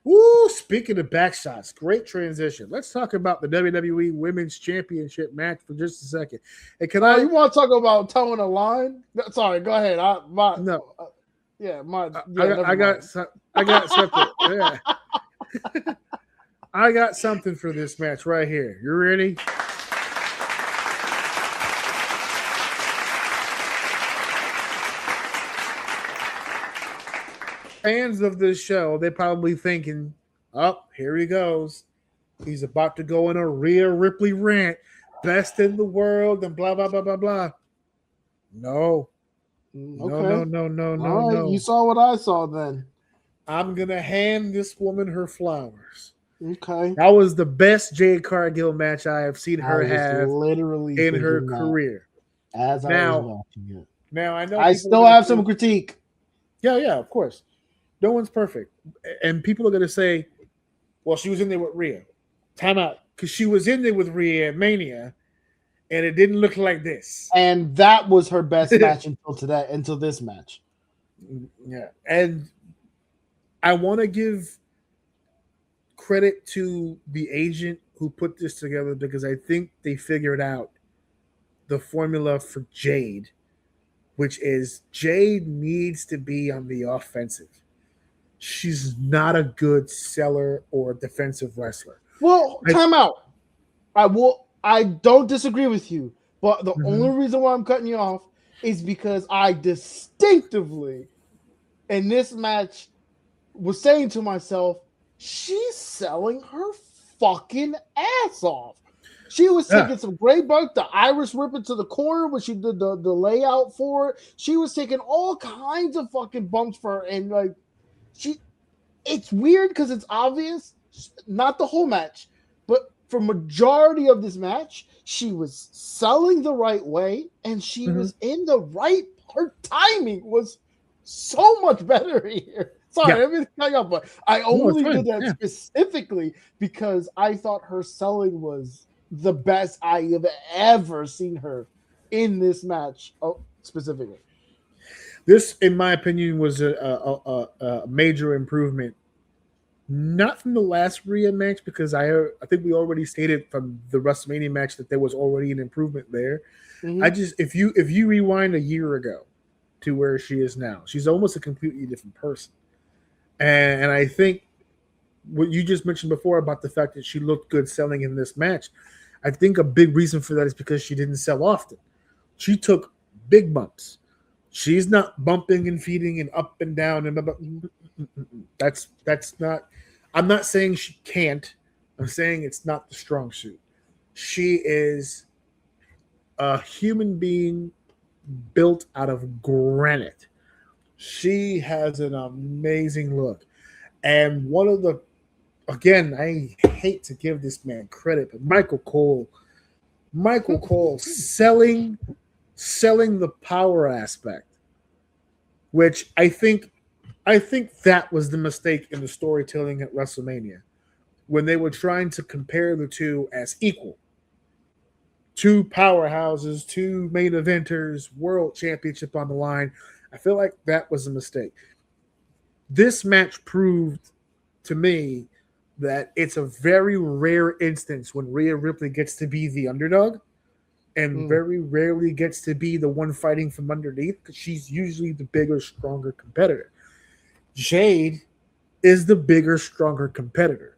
Woo! Speaking of back shots, great transition. Let's talk about the WWE Women's Championship match for just a second. And can you want to talk about towing a line? Sorry, go ahead. I got something. Yeah. I got something for this match right here. You ready? Fans of this show, they're probably thinking, oh, here he goes. He's about to go on a Rhea Ripley rant. Best in the world and blah, blah, blah, blah, blah. No. Okay. No. You saw what I saw then. I'm going to hand this woman her flowers. Okay. That was the best Jade Cargill match I have seen her have literally in her career. As I was watching it. Now, I know I still have some critique. Yeah, of course. No one's perfect. And people are going to say, well, she was in there with Rhea. Time out. Because she was in there with Rhea at Mania, and it didn't look like this. And that was her best match until this match. Yeah. And I want to give credit to the agent who put this together because I think they figured out the formula for Jade, which is Jade needs to be on the offensive. She's not a good seller or defensive wrestler. Well, time out. I don't disagree with you, but the only reason why I'm cutting you off is because I distinctively in this match was saying to myself, she's selling her fucking ass off. She was taking some great bump, the Irish rip into the corner when she did the layout for it. She was taking all kinds of fucking bumps for her, and like it's weird because it's obvious, not the whole match, but for majority of this match, she was selling the right way and she was in the right. Her timing was so much better here. Sorry, everything up, but I only did that specifically because I thought her selling was the best I have ever seen her in this match specifically. This, in my opinion, was a major improvement. Not from the last Rhea match, because I think we already stated from the WrestleMania match that there was already an improvement there. I just if you rewind a year ago to where she is now, she's almost a completely different person. And I think what you just mentioned before about the fact that she looked good selling in this match, I think a big reason for that is because she didn't sell often. She took big bumps. She's not bumping and feeding and up and down and blah, blah. That's not. I'm not saying she can't. I'm saying it's not the strong suit. She is a human being built out of granite. She has an amazing look. And one of the, again, I hate to give this man credit, but Michael Cole selling the power aspect, which I think that was the mistake in the storytelling at WrestleMania when they were trying to compare the two as equal. Two powerhouses, two main eventers, world championship on the line. I feel like that was a mistake. This match proved to me that it's a very rare instance when Rhea Ripley gets to be the underdog and very rarely gets to be the one fighting from underneath because she's usually the bigger, stronger competitor. Jade is the bigger, stronger competitor.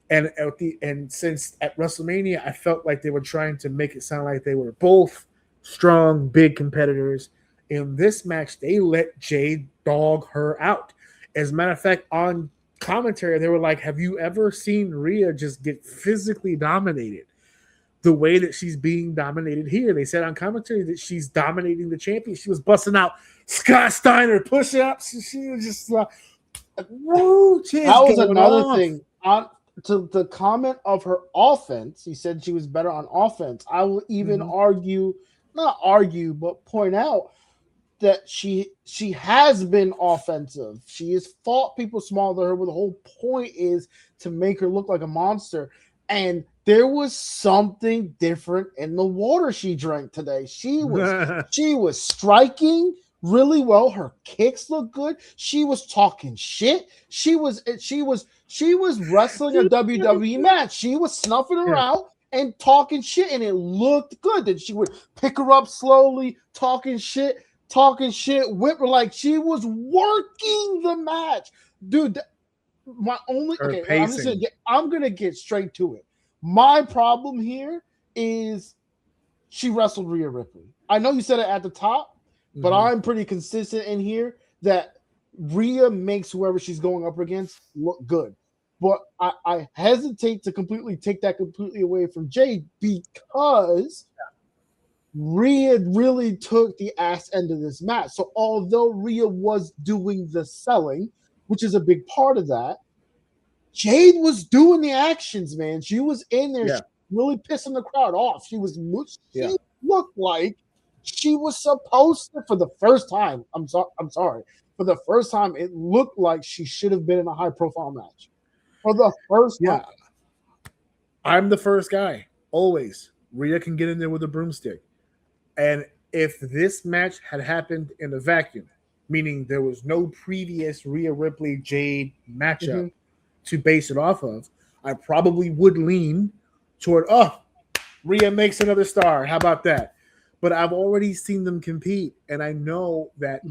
And since at WrestleMania, I felt like they were trying to make it sound like they were both strong, big competitors. In this match, they let Jade dog her out. As a matter of fact, on commentary, they were like, have you ever seen Rhea just get physically dominated the way that she's being dominated here? They said on commentary that she's dominating the champion. She was busting out Scott Steiner push-ups. She was just like, whoa, that was another thing. To the comment of her offense, he said she was better on offense. I will even not argue, but point out that she has been offensive. She has fought people smaller than her, but the whole point is to make her look like a monster. And there was something different in the water she drank today. She was striking really well. Her kicks look good. She was talking shit. She was wrestling a WWE match. She was snuffing her out and talking shit, and it looked good. That she would pick her up slowly, talking shit, whip her like she was working the match, dude. My only okay, I'm gonna get straight to it. My problem here is she wrestled Rhea Ripley. I know you said it at the top, but I'm pretty consistent in here that Rhea makes whoever she's going up against look good. But I hesitate to completely take that completely away from Jade because Rhea really took the ass end of this match. So although Rhea was doing the selling, which is a big part of that, Jade was doing the actions, man. She was in there really pissing the crowd off. She looked like she was supposed to, for the first time. I'm sorry. For the first time, it looked like she should have been in a high-profile match. For the first time. I'm the first guy. Always. Rhea can get in there with a broomstick. And if this match had happened in a vacuum, meaning there was no previous Rhea Ripley Jade matchup to base it off of, I probably would lean toward, Rhea makes another star. How about that? But I've already seen them compete, and I know that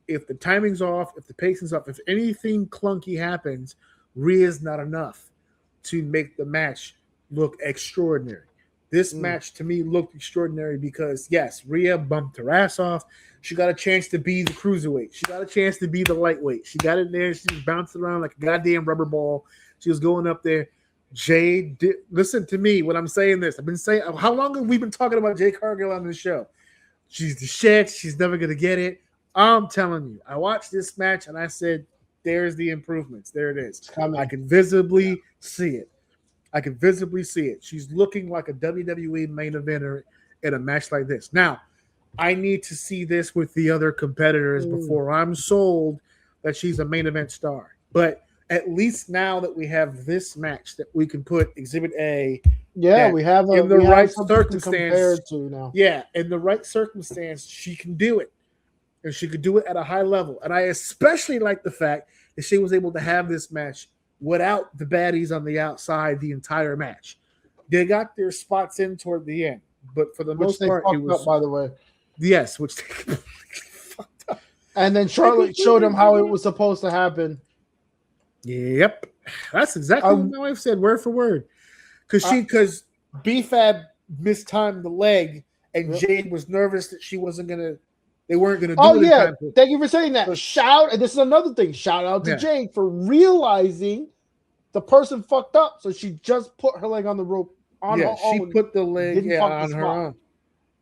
if the timing's off, if the pacing's off, if anything clunky happens, Rhea's not enough to make the match look extraordinary. This match to me looked extraordinary because, yes, Rhea bumped her ass off. She got a chance to be the cruiserweight. She got a chance to be the lightweight. She got in there. She was bouncing around like a goddamn rubber ball. She was going up there. Jade, listen to me when I'm saying this. I've been saying, how long have we been talking about Jade Cargill on this show? She's the shit. She's never going to get it. I'm telling you, I watched this match and I said, there's the improvements. There it is. I can visibly see it. She's looking like a WWE main eventer in a match like this. Now, I need to see this with the other competitors before I'm sold that she's a main event star. But at least now that we have this match that we can put Exhibit A. Yeah, we have in the right circumstance. To now. Yeah, in the right circumstance, she can do it. And she could do it at a high level. And I especially like the fact that she was able to have this match without the baddies on the outside the entire match. They got their spots in toward the end. But for the most part, it was... up, by the way. Yes, which they fucked up. And then Charlotte showed them how it was supposed to happen. Yep. That's exactly what my wife said, word for word. Because B-Fab mistimed the leg, and Jade was nervous that they weren't going to do it in time. Thank you for saying that. And this is another thing. Shout out to Jade for realizing the person fucked up, so she just put her leg on the rope on her own. She put the leg on her own.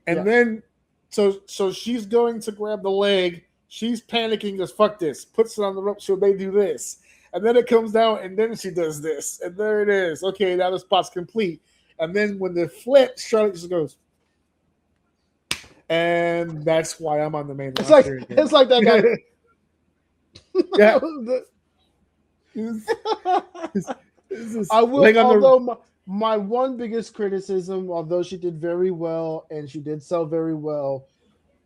And then, so she's going to grab the leg. She's panicking, goes, fuck this. Puts it on the rope, so they do this. And then it comes down, and then she does this. And there it is. Okay, now the spot's complete. And then when they flip, Charlotte just goes, and that's why I'm on the main roster. It's like that guy. Yeah. I will, although my one biggest criticism, although she did very well and she did sell very well,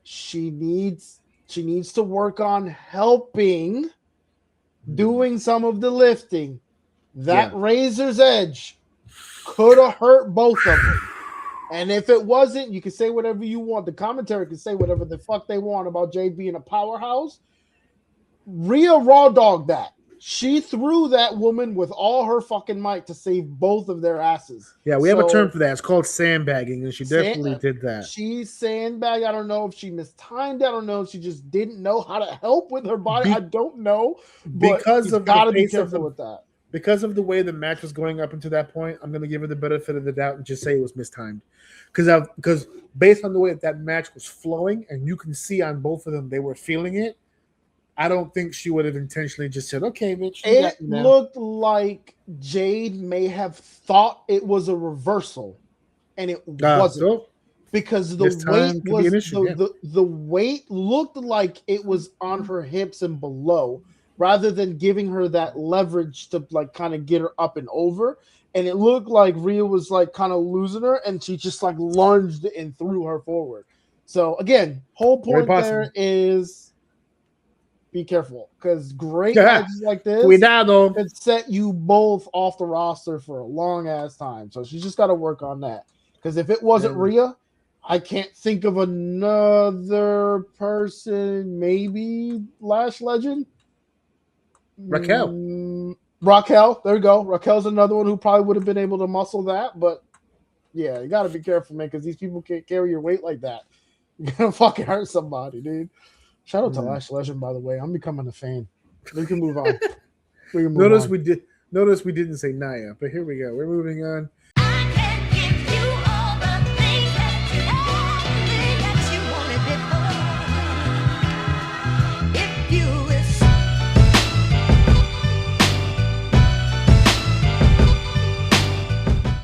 she needs to work on helping doing some of the lifting. That razor's edge could have hurt both of them. And if it wasn't, you can say whatever you want. The commentary can say whatever the fuck they want about Jade being a powerhouse. Rhea raw dogged that. She threw that woman with all her fucking might to save both of their asses. Yeah, we have a term for that. It's called sandbagging, and she definitely did that. She sandbagged. I don't know if she mistimed. I don't know if she just didn't know how to help with her body. I don't know. Because of gotta be careful with that. Because of the way the match was going up until that point, I'm going to give her the benefit of the doubt and just say it was mistimed. Because based on the way that match was flowing, and you can see on both of them they were feeling it, I don't think she would have intentionally just said, okay, bitch. It looked like Jade may have thought it was a reversal, and it wasn't. Because the weight was the weight looked like it was on her hips and below, rather than giving her that leverage to like kind of get her up and over. And it looked like Rhea was like kind of losing her, and she just like lunged and threw her forward. So again, whole point there is be careful because great matches like this Cuidado. could set you both off the roster for a long ass time. So she's just got to work on that. Because if it wasn't Rhea, I can't think of another person. Maybe Lash Legend. Raquel. There we go. Raquel's another one who probably would have been able to muscle that, but yeah, you got to be careful, man, because these people can't carry your weight like that. You're gonna fucking hurt somebody, dude. Shout out to Lash Legend, by the way. I'm becoming a fan. We can move on. Notice we didn't say Nia, but here we go. We're moving on.